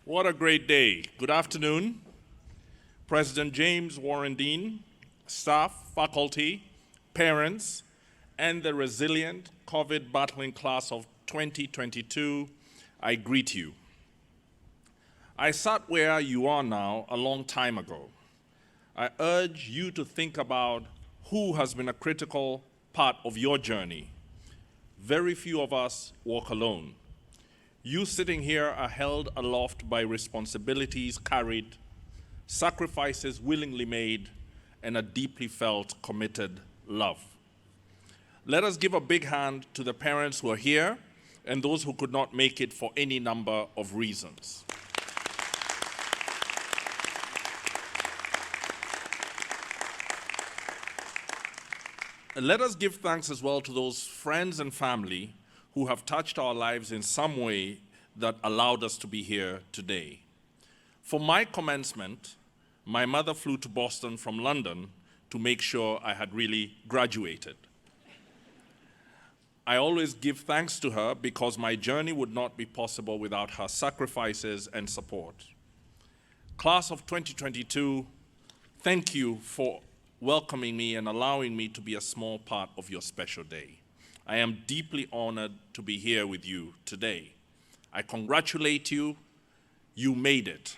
What a great day. Good afternoon, President James Warren Dean, staff, faculty, parents, and the resilient COVID battling class of 2022, I greet you. I sat where you are now a long time ago. I urge you to think about who has been a critical part of your journey. Very few of us walk alone. You sitting here are held aloft by responsibilities carried, sacrifices willingly made, and a deeply felt committed love. Let us give a big hand to the parents who are here and those who could not make it for any number of reasons. Let us give thanks as well to those friends and family who have touched our lives in some way that allowed us to be here today. For my commencement, my mother flew to Boston from London to make sure I had really graduated. I always give thanks to her because my journey would not be possible without her sacrifices and support. Class of 2022, thank you for welcoming me and allowing me to be a small part of your special day. I am deeply honored to be here with you today. I congratulate you. You made it.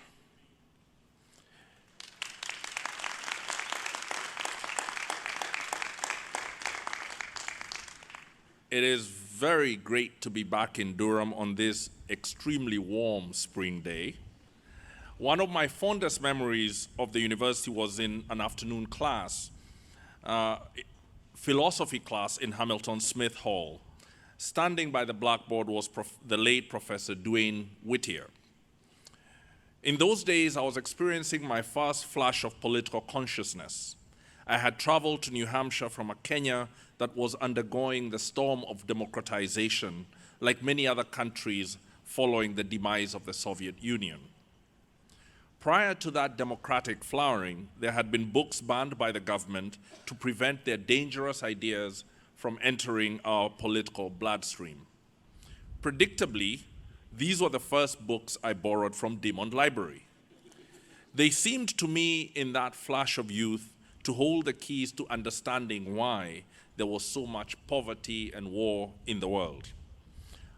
It is very great to be back in Durham on this extremely warm spring day. One of my fondest memories of the university was in an afternoon class, philosophy class in Hamilton Smith Hall. Standing by the blackboard was the late Professor Dwayne Whittier. In those days, I was experiencing my first flash of political consciousness. I had traveled to New Hampshire from a Kenya that was undergoing the storm of democratization, like many other countries following the demise of the Soviet Union. Prior to that democratic flowering, there had been books banned by the government to prevent their dangerous ideas from entering our political bloodstream. Predictably, these were the first books I borrowed from Demond Library. They seemed to me in that flash of youth to hold the keys to understanding why there was so much poverty and war in the world.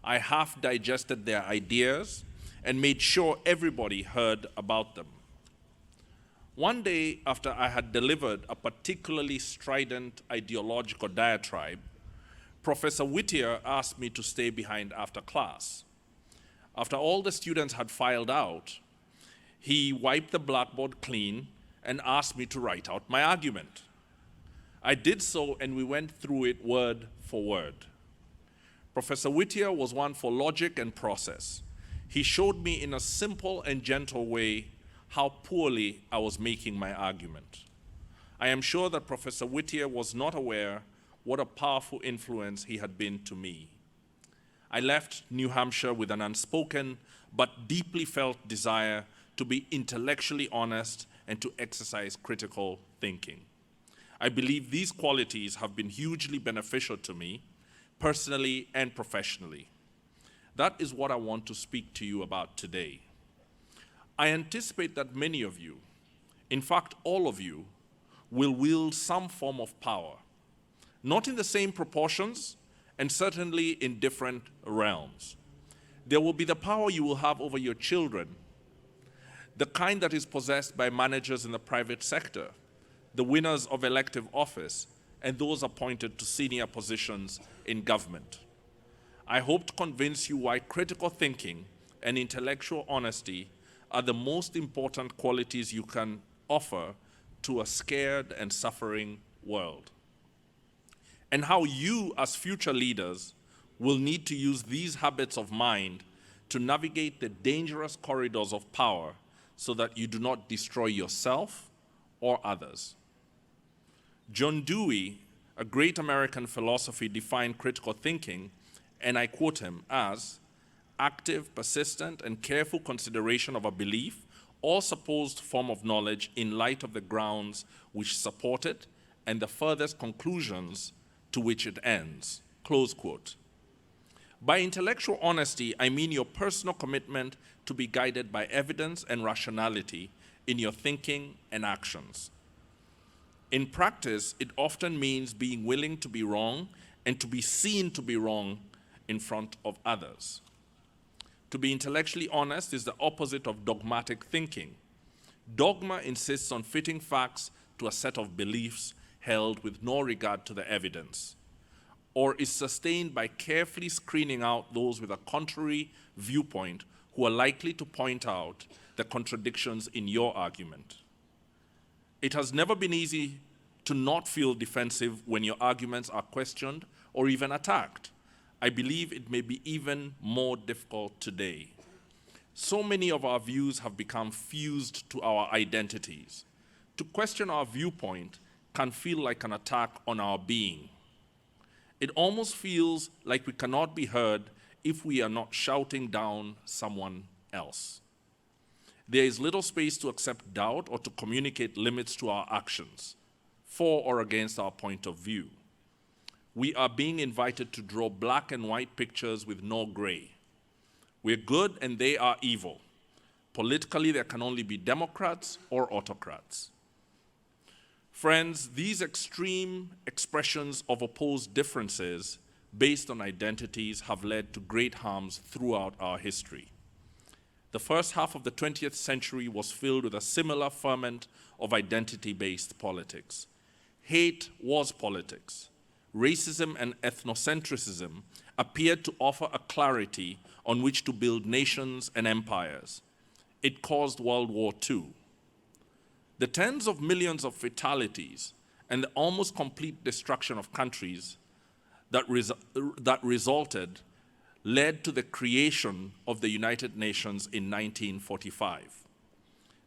I half digested their ideas and made sure everybody heard about them. One day, after I had delivered a particularly strident ideological diatribe, Professor Whittier asked me to stay behind after class. After all the students had filed out, he wiped the blackboard clean and asked me to write out my argument. I did so, and we went through it word for word. Professor Whittier was one for logic and process. He showed me in a simple and gentle way how poorly I was making my argument. I am sure that Professor Whittier was not aware what a powerful influence he had been to me. I left New Hampshire with an unspoken but deeply felt desire to be intellectually honest and to exercise critical thinking. I believe these qualities have been hugely beneficial to me, personally and professionally. That is what I want to speak to you about today. I anticipate that many of you, in fact all of you, will wield some form of power, not in the same proportions and certainly in different realms. There will be the power you will have over your children, the kind that is possessed by managers in the private sector, the winners of elective office, and those appointed to senior positions in government. I hope to convince you why critical thinking and intellectual honesty are the most important qualities you can offer to a scared and suffering world, and how you, as future leaders, will need to use these habits of mind to navigate the dangerous corridors of power so that you do not destroy yourself or others. John Dewey, a great American philosopher, defined critical thinking, and I quote him, as active, persistent, and careful consideration of a belief or supposed form of knowledge in light of the grounds which support it and the furthest conclusions to which it ends, close quote. By intellectual honesty, I mean your personal commitment to be guided by evidence and rationality in your thinking and actions. In practice, it often means being willing to be wrong and to be seen to be wrong in front of others. To be intellectually honest is the opposite of dogmatic thinking. Dogma insists on fitting facts to a set of beliefs held with no regard to the evidence, or is sustained by carefully screening out those with a contrary viewpoint who are likely to point out the contradictions in your argument. It has never been easy to not feel defensive when your arguments are questioned or even attacked. I believe it may be even more difficult today. So many of our views have become fused to our identities. To question our viewpoint can feel like an attack on our being. It almost feels like we cannot be heard if we are not shouting down someone else. There is little space to accept doubt or to communicate limits to our actions, for or against our point of view. We are being invited to draw black and white pictures with no gray. We're good and they are evil. Politically, there can only be Democrats or autocrats. Friends, these extreme expressions of opposed differences based on identities have led to great harms throughout our history. The first half of the 20th century was filled with a similar ferment of identity-based politics. Hate was politics. Racism and ethnocentrism appeared to offer a clarity on which to build nations and empires. It caused World War II. The tens of millions of fatalities and the almost complete destruction of countries that resulted led to the creation of the United Nations in 1945.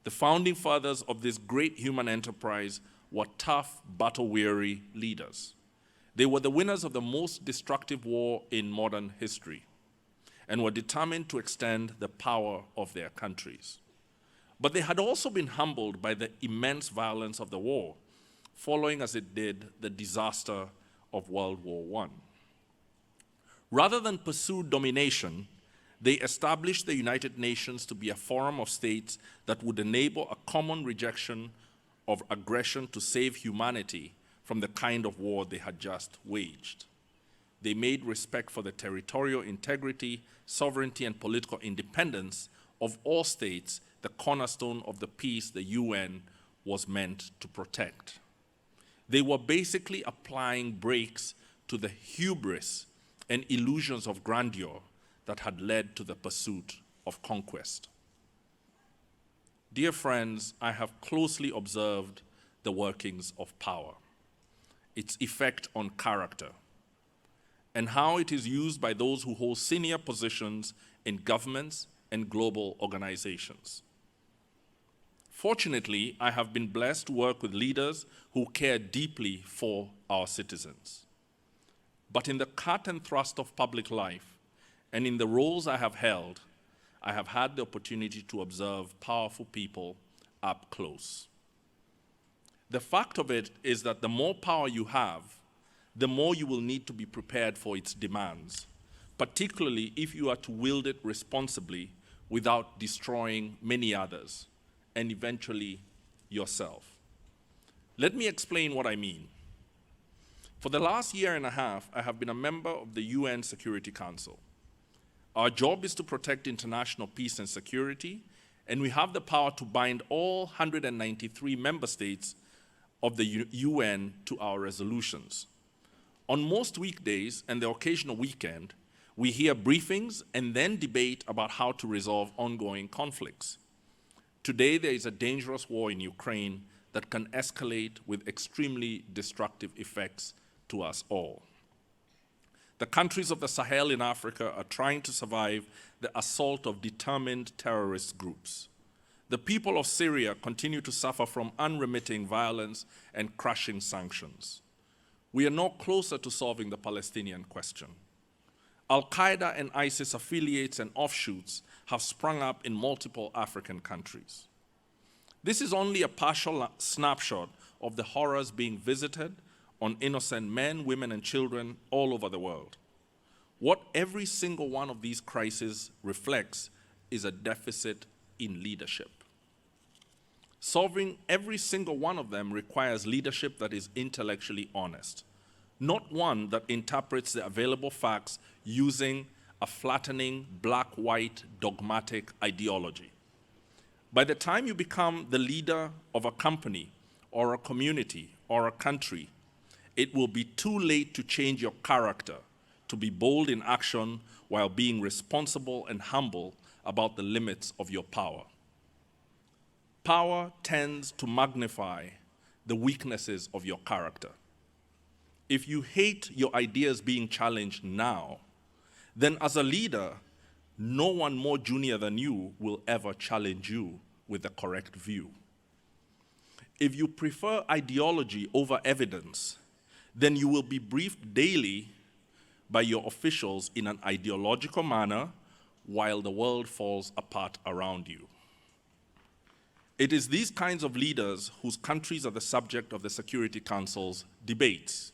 The founding fathers of this great human enterprise were tough, battle-weary leaders. They were the winners of the most destructive war in modern history and were determined to extend the power of their countries. But they had also been humbled by the immense violence of the war, following as it did the disaster of World War I. Rather than pursue domination, they established the United Nations to be a forum of states that would enable a common rejection of aggression to save humanity from the kind of war they had just waged. They made respect for the territorial integrity, sovereignty, and political independence of all states the cornerstone of the peace the UN was meant to protect. They were basically applying brakes to the hubris and illusions of grandeur that had led to the pursuit of conquest. Dear friends, I have closely observed the workings of power, its effect on character, and how it is used by those who hold senior positions in governments and global organizations. Fortunately, I have been blessed to work with leaders who care deeply for our citizens. But in the cut and thrust of public life, and in the roles I have held, I have had the opportunity to observe powerful people up close. The fact of it is that the more power you have, the more you will need to be prepared for its demands, particularly if you are to wield it responsibly without destroying many others, and eventually yourself. Let me explain what I mean. For the last year and a half, I have been a member of the UN Security Council. Our job is to protect international peace and security, and we have the power to bind all 193 member states of the UN to our resolutions. On most weekdays and the occasional weekend, we hear briefings and then debate about how to resolve ongoing conflicts. Today, there is a dangerous war in Ukraine that can escalate with extremely destructive effects to us all. The countries of the Sahel in Africa are trying to survive the assault of determined terrorist groups. The people of Syria continue to suffer from unremitting violence and crushing sanctions. We are no closer to solving the Palestinian question. Al-Qaeda and ISIS affiliates and offshoots have sprung up in multiple African countries. This is only a partial snapshot of the horrors being visited on innocent men, women, and children all over the world. What every single one of these crises reflects is a deficit in leadership. Solving every single one of them requires leadership that is intellectually honest, not one that interprets the available facts using a flattening, black-white, dogmatic ideology. By the time you become the leader of a company or a community or a country, it will be too late to change your character, to be bold in action while being responsible and humble about the limits of your power. Power tends to magnify the weaknesses of your character. If you hate your ideas being challenged now, then as a leader, no one more junior than you will ever challenge you with the correct view. If you prefer ideology over evidence, then you will be briefed daily by your officials in an ideological manner while the world falls apart around you. It is these kinds of leaders whose countries are the subject of the Security Council's debates.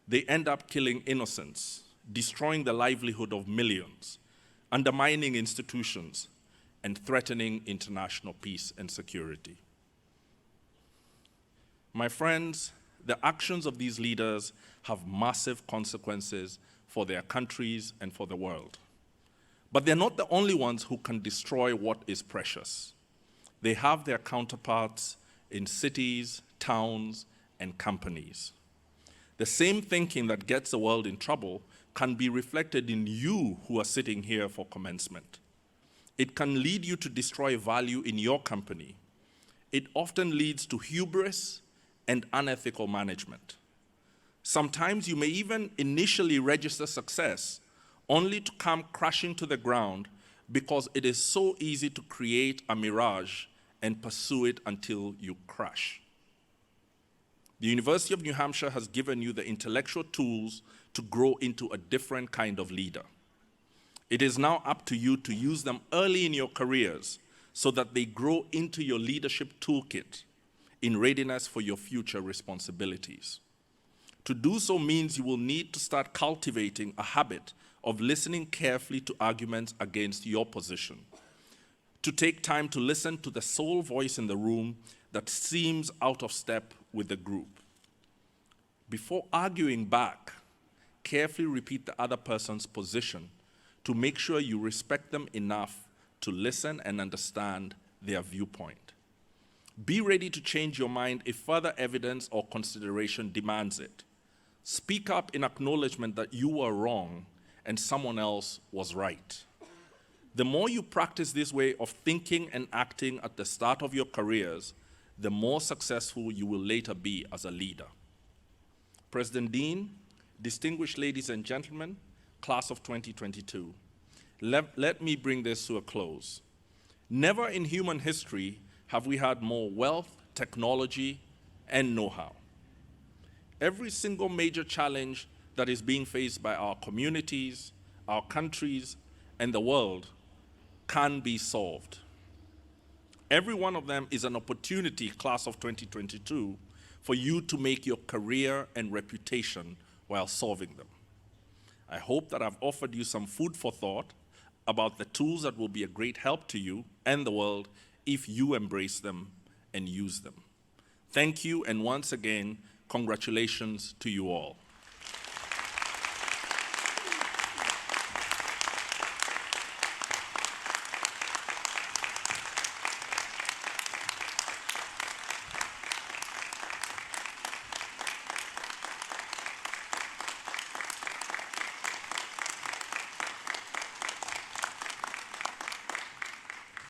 They end up killing innocents, destroying the livelihood of millions, undermining institutions, and threatening international peace and security. My friends, the actions of these leaders have massive consequences for their countries and for the world. But they're not the only ones who can destroy what is precious. They have their counterparts in cities, towns, and companies. The same thinking that gets the world in trouble can be reflected in you who are sitting here for commencement. It can lead you to destroy value in your company. It often leads to hubris and unethical management. Sometimes you may even initially register success only to come crashing to the ground because it is so easy to create a mirage and pursue it until you crash. The University of New Hampshire has given you the intellectual tools to grow into a different kind of leader. It is now up to you to use them early in your careers so that they grow into your leadership toolkit in readiness for your future responsibilities. To do so means you will need to start cultivating a habit of listening carefully to arguments against your position, to take time to listen to the sole voice in the room that seems out of step with the group. Before arguing back, carefully repeat the other person's position to make sure you respect them enough to listen and understand their viewpoint. Be ready to change your mind if further evidence or consideration demands it. Speak up in acknowledgement that you were wrong and someone else was right. The more you practice this way of thinking and acting at the start of your careers, the more successful you will later be as a leader. President Dean, distinguished ladies and gentlemen, class of 2022, let me bring this to a close. Never in human history have we had more wealth, technology, and know-how. Every single major challenge that is being faced by our communities, our countries, and the world can be solved. Every one of them is an opportunity, class of 2022, for you to make your career and reputation while solving them. I hope that I've offered you some food for thought about the tools that will be a great help to you and the world if you embrace them and use them. Thank you, and once again, congratulations to you all.